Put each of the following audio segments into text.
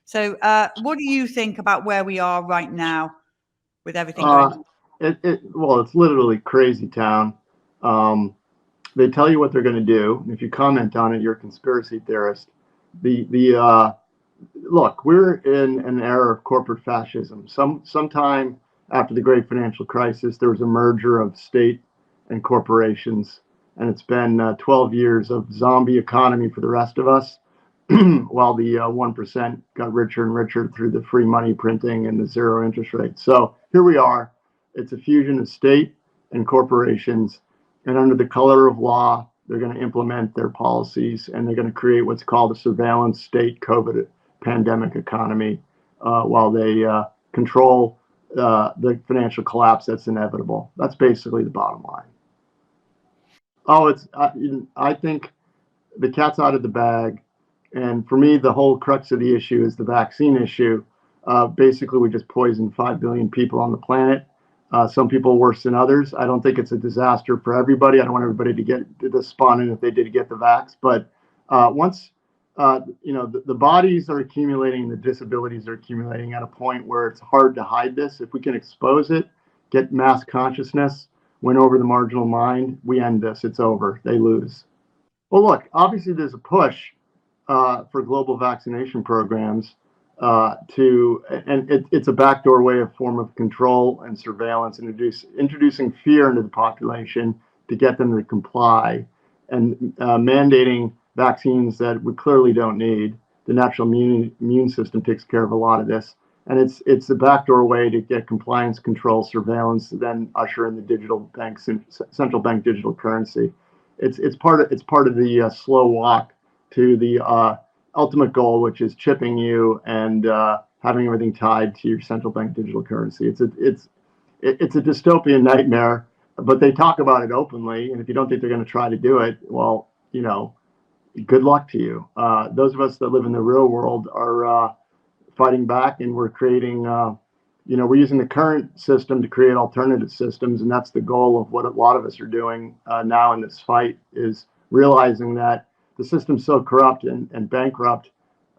So what do you think about where we are right now with everything going on? Well, it's literally crazy town. They tell you what they're going to do. And if you comment on it, you're a conspiracy theorist. Look, we're in an era of corporate fascism. Sometime after the great financial crisis, there was a merger of state and corporations, and it's been 12 years of zombie economy for the rest of us, while the 1% got richer and richer through the free money printing and the zero interest rate. So here we are. It's a fusion of state and corporations, and under the color of law, they're going to implement their policies, and they're going to create what's called a surveillance state COVID pandemic economy, while they control the financial collapse that's inevitable. That's basically the bottom line. Oh, I think the cat's out of the bag. And for me, the whole crux of the issue is the vaccine issue. Basically, we just poisoned 5 billion people on the planet. Some people worse than others. I don't think it's a disaster for everybody. I don't want everybody to get despondent if they did get the vax. But once the bodies are accumulating, the disabilities are accumulating at a point where it's hard to hide this. If we can expose it, get mass consciousness, win over the marginal mind, we end this. It's over. They lose. Well, look, obviously there's a push for global vaccination programs it's a backdoor way of form of control and surveillance, and introducing fear into the population to get them to comply, and mandating vaccines that we clearly don't need. The natural immune system takes care of a lot of this, and it's a backdoor way to get compliance, control, surveillance, then usher in the digital banks and central bank digital currency. It's part of the slow walk to the ultimate goal, which is chipping you and having everything tied to your central bank digital currency. It's a dystopian nightmare, but they talk about it openly. And if you don't think they're going to try to do it, well, good luck to you. Those of us that live in the real world are fighting back, and we're creating. We're using the current system to create alternative systems, and that's the goal of what a lot of us are doing now in this fight, is realizing that the system's so corrupt and bankrupt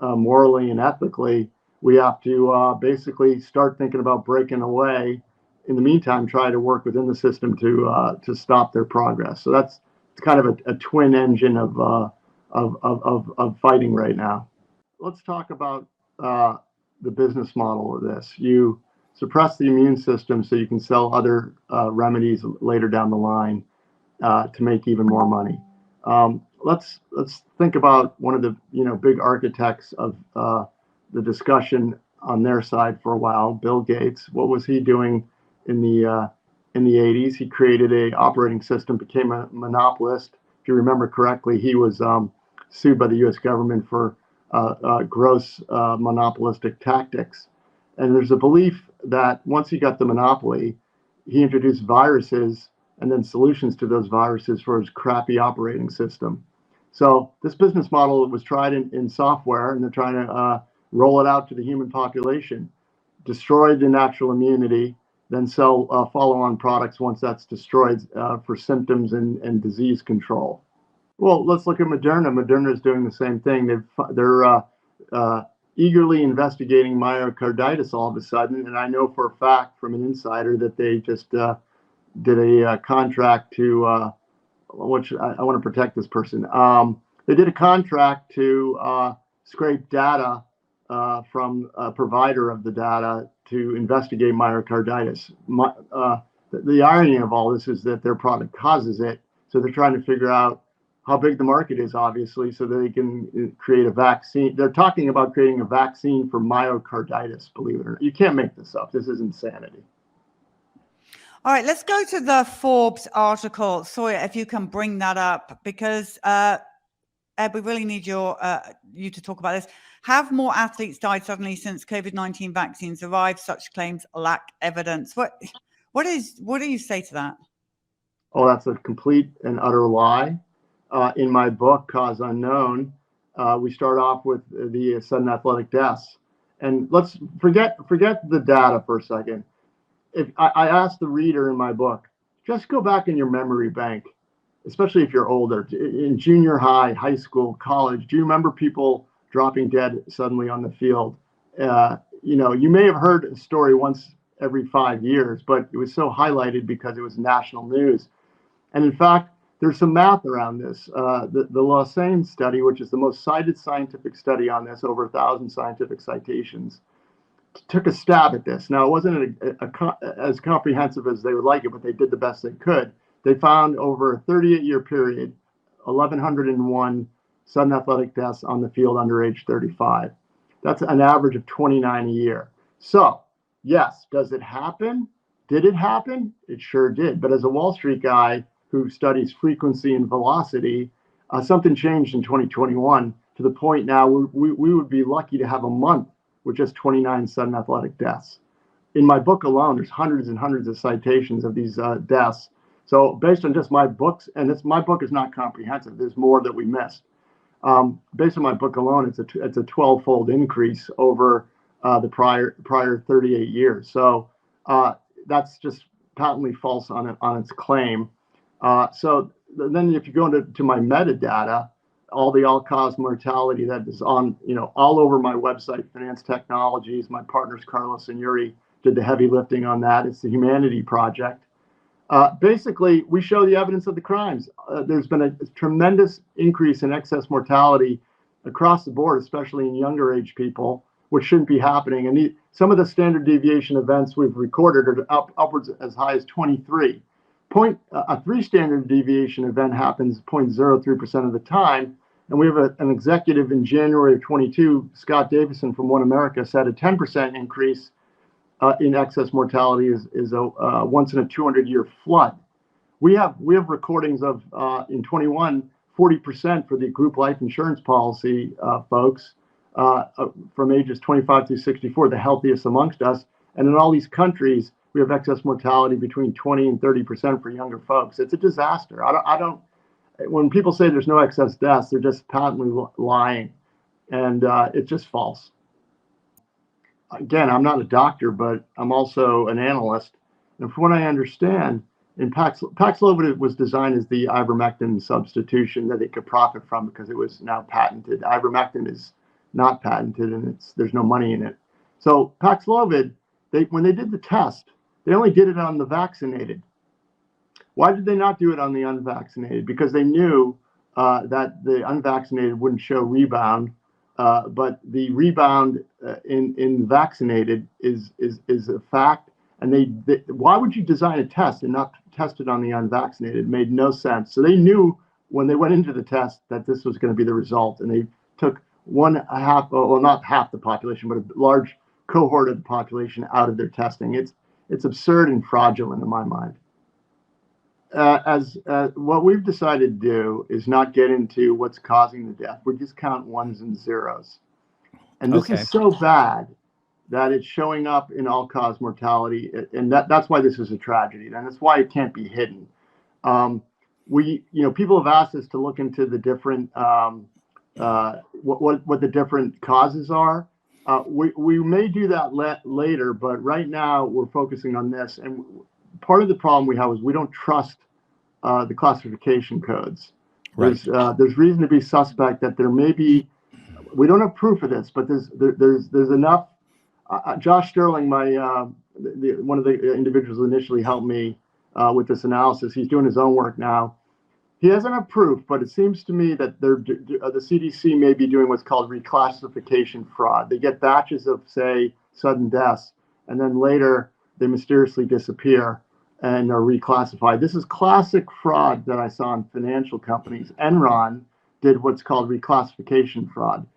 morally and ethically, we have to basically start thinking about breaking away. In the meantime, try to work within the system to stop their progress. So it's kind of a twin engine of fighting right now. Let's talk about the business model of this. You suppress the immune system so you can sell other remedies later down the line to make even more money. Let's think about one of the big architects of the discussion on their side for a while, Bill Gates. What was he doing in the 80s? He created a operating system, became a monopolist. If you remember correctly, he was sued by the U.S. government for gross monopolistic tactics. And there's a belief that once he got the monopoly, he introduced viruses and then solutions to those viruses for his crappy operating system. So this business model was tried in software, and they're trying to roll it out to the human population, destroy the natural immunity, then sell follow-on products once that's destroyed for symptoms and disease control. Well, let's look at Moderna. Moderna is doing the same thing. They're eagerly investigating myocarditis all of a sudden, and I know for a fact from an insider that they just did a contract to, which I want to protect this person. They did a contract to scrape data from a provider of the data to investigate myocarditis. The irony of all this is that their product causes it, so they're trying to figure out how big the market is, obviously, so that they can create a vaccine. They're talking about creating a vaccine for myocarditis, believe it or not. You can't make this up. This is insanity. All right, let's go to the Forbes article. Sawyer, if you can bring that up, because Ed, we really need you to talk about this. Have more athletes died suddenly since COVID-19 vaccines arrived? Such claims lack evidence. What do you say to that? Oh, that's a complete and utter lie. In my book, Cause Unknown, we start off with the sudden athletic deaths. And let's forget the data for a second. If I asked the reader in my book, just go back in your memory bank, especially if you're older, in junior high, high school, college. Do you remember people dropping dead suddenly on the field? you may have heard a story once every 5 years, but it was so highlighted because it was national news. And in fact, there's some math around this. The Lausanne study, which is the most cited scientific study on this, over 1,000 scientific citations, took a stab at this. Now, it wasn't as comprehensive as they would like it, but they did the best they could. They found over a 38-year period, 1,101 sudden athletic deaths on the field under age 35. That's an average of 29 a year. So, yes, does it happen? Did it happen? It sure did. But as a Wall Street guy who studies frequency and velocity, something changed in 2021 to the point now we would be lucky to have a month with just 29 sudden athletic deaths. In my book alone, there's hundreds and hundreds of citations of these deaths. So based on just my books, and my book is not comprehensive, there's more that we missed. Based on my book alone, it's a 12-fold increase over the prior 38 years. So that's just patently false on its claim. So then if you go into my metadata, all the all-cause mortality that is on, all over my website, Finance Technologies, my partners Carlos and Yuri did the heavy lifting on that. It's the Humanity Project. Basically, we show the evidence of the crimes. There's been a tremendous increase in excess mortality across the board, especially in younger age people, which shouldn't be happening. And some of the standard deviation events we've recorded are upwards as high as 23. A 3 standard deviation event happens 0.03% of the time. And we have an executive in January of 22, Scott Davison from One America, said a 10% increase in excess mortality is a once in a 200-year flood. We have recordings of in 21, 40% for the group life insurance policy folks from ages 25 through 64, the healthiest amongst us. And in all these countries, we have excess mortality between 20 and 30% for younger folks. It's a disaster. When people say there's no excess deaths, they're just patently lying, and it's just false. Again, I'm not a doctor, but I'm also an analyst. And from what I understand, Paxlovid was designed as the ivermectin substitution that it could profit from because it was now patented. Ivermectin is not patented, and there's no money in it. So Paxlovid, when they did the test, they only did it on the vaccinated. Why did they not do it on the unvaccinated? Because they knew that the unvaccinated wouldn't show rebound, but the rebound in vaccinated is a fact. And why would you design a test and not test it on the unvaccinated? It made no sense. So they knew when they went into the test that this was going to be the result, and they took not half the population, but a large cohort of the population out of their testing. It's absurd and fraudulent in my mind. What we've decided to do is not get into what's causing the death. We just count ones and zeros. And this is so bad that it's showing up in all-cause mortality. And that's why this is a tragedy. And that's why it can't be hidden. People have asked us to look into the different, what the different causes are. We may do that later, but right now we're focusing on this. And part of the problem we have is we don't trust the classification codes. Right. There's reason to be suspect that there may be. We don't have proof of this, but there's enough. Josh Sterling, one of the individuals who initially helped me with this analysis, he's doing his own work now. He hasn't have proof, but it seems to me that the CDC may be doing what's called reclassification fraud. They get batches of, say, sudden deaths, and then later they mysteriously disappear and are reclassified. This is classic fraud that I saw in financial companies. Enron did what's called reclassification fraud.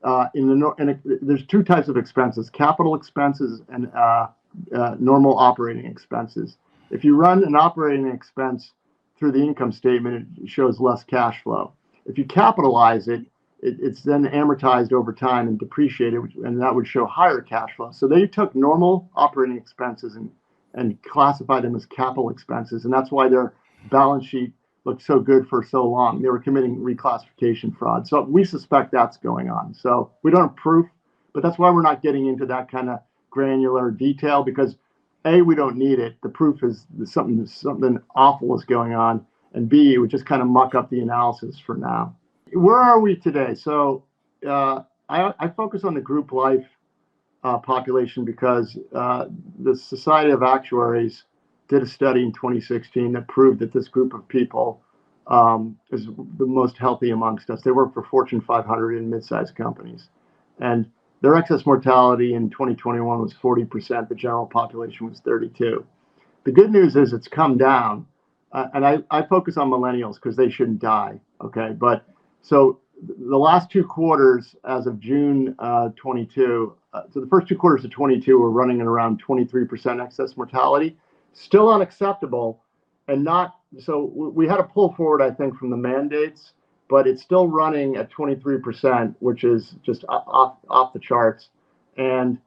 There's 2 types of expenses: capital expenses and normal operating expenses. If you run an operating expense through the income statement, it shows less cash flow. If you capitalize it, it's then amortized over time and depreciated, and that would show higher cash flow. So they took normal operating expenses and classified them as capital expenses, and that's why their balance sheet looked so good for so long. They were committing reclassification fraud. So we suspect that's going on. So we don't have proof, but that's why we're not getting into that kind of granular detail, because A, we don't need it. The proof is something awful is going on, and B, it would just kind of muck up the analysis for now. Where are we today? So I focus on the group life population because the Society of Actuaries did a study in 2016 that proved that this group of people is the most healthy amongst us. They work for Fortune 500 and mid-sized companies. And their excess mortality in 2021 was 40%. The general population was 32%. The good news is it's come down. And I focus on millennials because they shouldn't die. Okay. But so the last 2 quarters as of June 22, so the first 2 quarters of 22 were running at around 23% excess mortality, still unacceptable, and not, so we had a pull forward, I think, from the mandates, but it's still running at 23%, which is just off the charts. And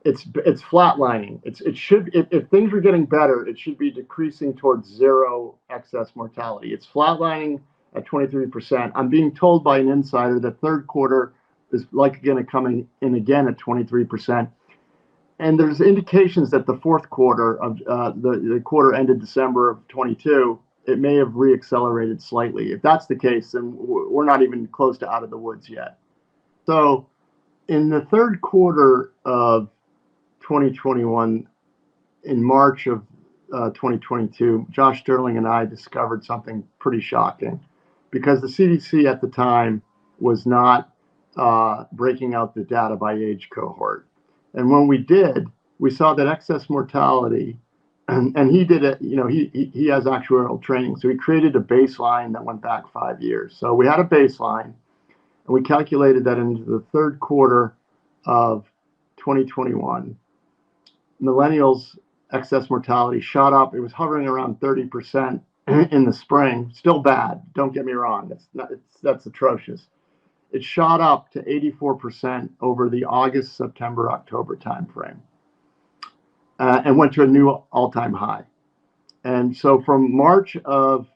it's flatlining. It should, if things are getting better, it should be decreasing towards zero excess mortality. It's flatlining at 23%. I'm being told by an insider that third quarter is likely going to come in again at 23%. And there's indications that the fourth quarter of the quarter ended December of 22, it may have reaccelerated slightly. If that's the case, then we're not even close to out of the woods yet. So in the third quarter of 2021, in March of 2022, Josh Sterling and I discovered something pretty shocking, because the CDC at the time was not breaking out the data by age cohort. And when we did, we saw that excess mortality, and he did it, he has actuarial training. So he created a baseline that went back 5 years. So we had a baseline, and we calculated that into the third quarter of 2021, millennials' excess mortality shot up. It was hovering around 30% in the spring. Still bad. Don't get me wrong. That's atrocious. It shot up to 84% over the August, September, October timeframe, and went to a new all-time high. And so from March of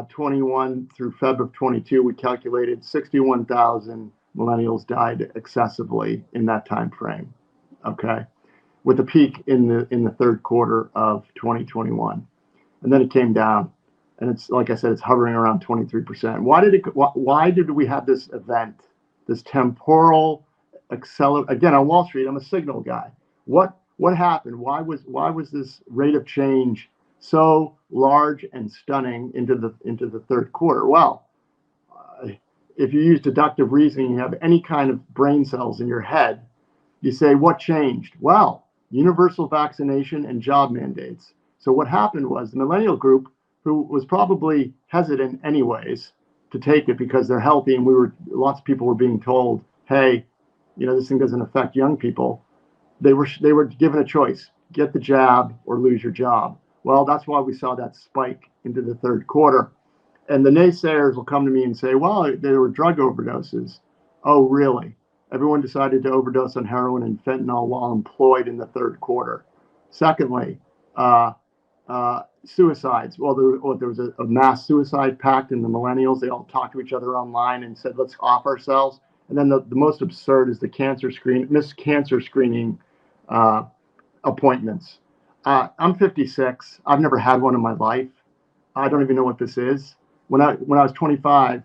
21 through Feb of 22, we calculated 61,000 millennials died excessively in that time frame. Okay, with a peak in the third quarter of 2021, and then it came down. And it's, like I said, it's hovering around 23%. Why did we have this event, this temporal acceleration? Again, on Wall Street, I'm a signal guy. What happened? Why was this rate of change so large and stunning into the third quarter? Well, if you use deductive reasoning, you have any kind of brain cells in your head, you say, what changed? Well, universal vaccination and job mandates. So what happened was the millennial group, who was probably hesitant anyways to take it because they're healthy, and lots of people were being told, hey, this thing doesn't affect young people. They were given a choice: get the jab or lose your job. Well, that's why we saw that spike into the third quarter. And the naysayers will come to me and say, well, there were drug overdoses. Oh, really? Everyone decided to overdose on heroin and fentanyl while employed in the third quarter. Secondly, suicides. Well, there was a mass suicide pact in the millennials. They all talked to each other online and said, let's off ourselves. And then the most absurd is the missed cancer screening appointments. I'm 56. I've never had one in my life. I don't even know what this is. When I was 25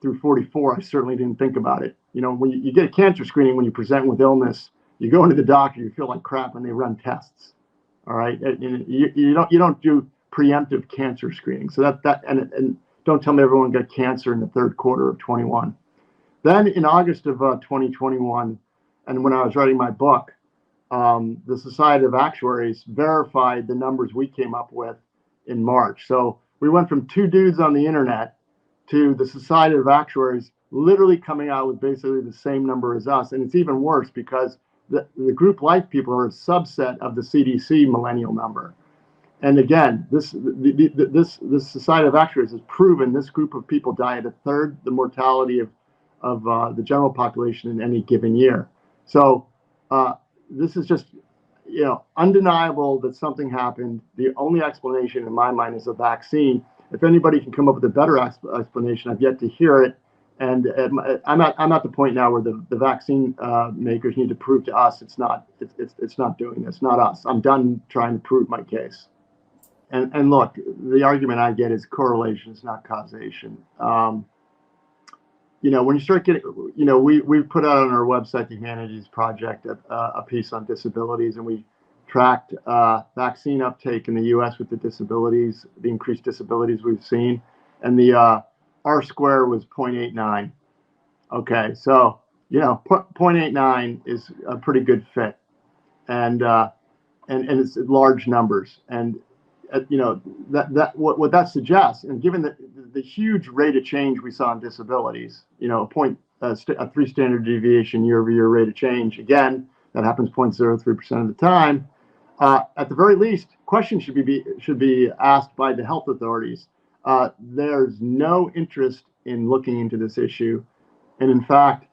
through 44, I certainly didn't think about it. When you get a cancer screening, when you present with illness, you go into the doctor, you feel like crap, and they run tests. All right, you don't do preemptive cancer screening. So and don't tell me everyone got cancer in the third quarter of 21. Then in August of 2021, and when I was writing my book, the Society of Actuaries verified the numbers we came up with in March. So we went from 2 dudes on the internet to the Society of Actuaries literally coming out with basically the same number as us. And it's even worse because the group life people are a subset of the CDC millennial number. And again, this Society of Actuaries has proven this group of people die at a third the mortality of the general population in any given year. So this is just undeniable that something happened. The only explanation in my mind is a vaccine. If anybody can come up with a better explanation, I've yet to hear it. And I'm at the point now where the vaccine makers need to prove to us it's not doing this, not us. I'm done trying to prove my case. And look, the argument I get is correlation is not causation. when you start getting, we put out on our website, the Humanities Project, a piece on disabilities, and we tracked vaccine uptake in the U.S. with the increased disabilities we've seen, and the R square was 0.89. Okay, so 0.89 is a pretty good fit, and it's large numbers, and what that suggests, and given the huge rate of change we saw in disabilities, a 3 standard deviation year-over-year rate of change, again, that happens 0.03% of the time. At the very least, questions should be asked by the health authorities. There's no interest in looking into this issue, and in fact,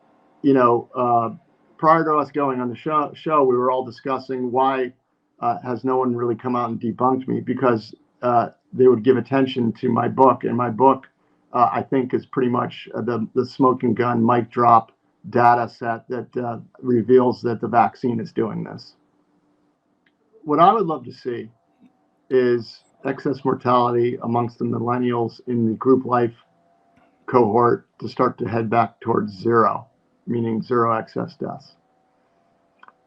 prior to us going on the show, we were all discussing why has no one really come out and debunked me, because they would give attention to my book, and my book, I think, is pretty much the smoking gun mic drop data set that reveals that the vaccine is doing this. What I would love to see is excess mortality amongst the millennials in the group life cohort to start to head back towards zero, meaning zero excess deaths.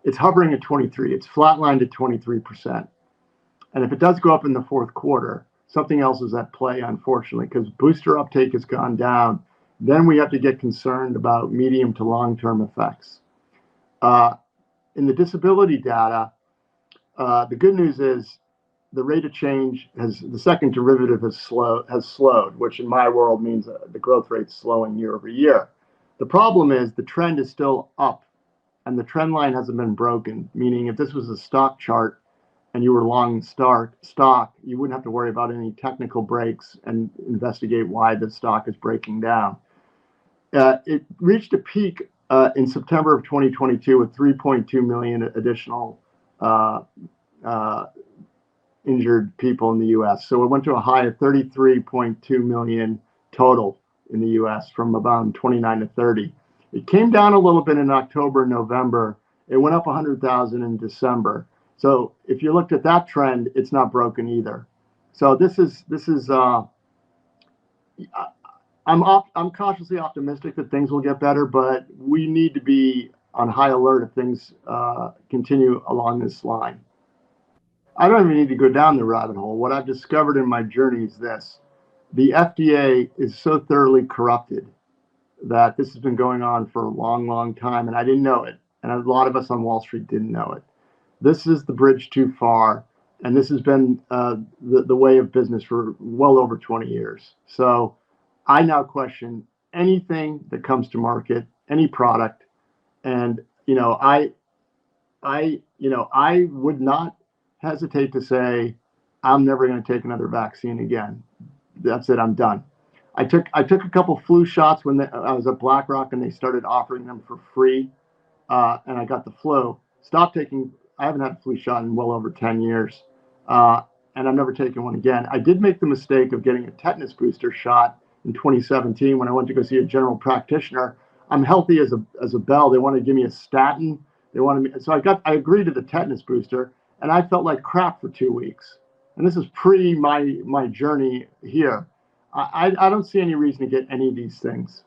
It's hovering at 23. It's flatlined at 23%. And if it does go up in the fourth quarter, something else is at play, unfortunately, because booster uptake has gone down. Then we have to get concerned about medium to long-term effects. In the disability data, the good news is the rate of change the second derivative has slowed, which in my world means the growth rate's slowing year over year. The problem is the trend is still up, and the trend line hasn't been broken, meaning if this was a stock chart and you were long stock, you wouldn't have to worry about any technical breaks and investigate why the stock is breaking down. It reached a peak in September of 2022 with 3.2 million additional injured people in the U.S. So it went to a high of 33.2 million total in the U.S. from about 29 to 30. It came down a little bit in October and November. It went up 100,000 in December. So if you looked at that trend, it's not broken either. So this is I'm cautiously optimistic that things will get better, but we need to be on high alert if things continue along this line. I don't even need to go down the rabbit hole. What I've discovered in my journey is this: the FDA is so thoroughly corrupted that this has been going on for a long, long time, and I didn't know it. And a lot of us on Wall Street didn't know it. This is the bridge too far, and this has been the way of business for well over 20 years. So I now question anything that comes to market, any product, and I would not hesitate to say I'm never going to take another vaccine again. That's it. I'm done. I took a couple flu shots when I was at BlackRock and they started offering them for free, and I got the flu. Stopped taking. I haven't had a flu shot in well over 10 years, and I've never taken one again. I did make the mistake of getting a tetanus booster shot in 2017 when I went to go see a general practitioner. I'm healthy as a bell. They wanted to give me a statin. So I agreed to the tetanus booster, and I felt like crap for 2 weeks. And this is pre my journey here. I don't see any reason to get any of these things.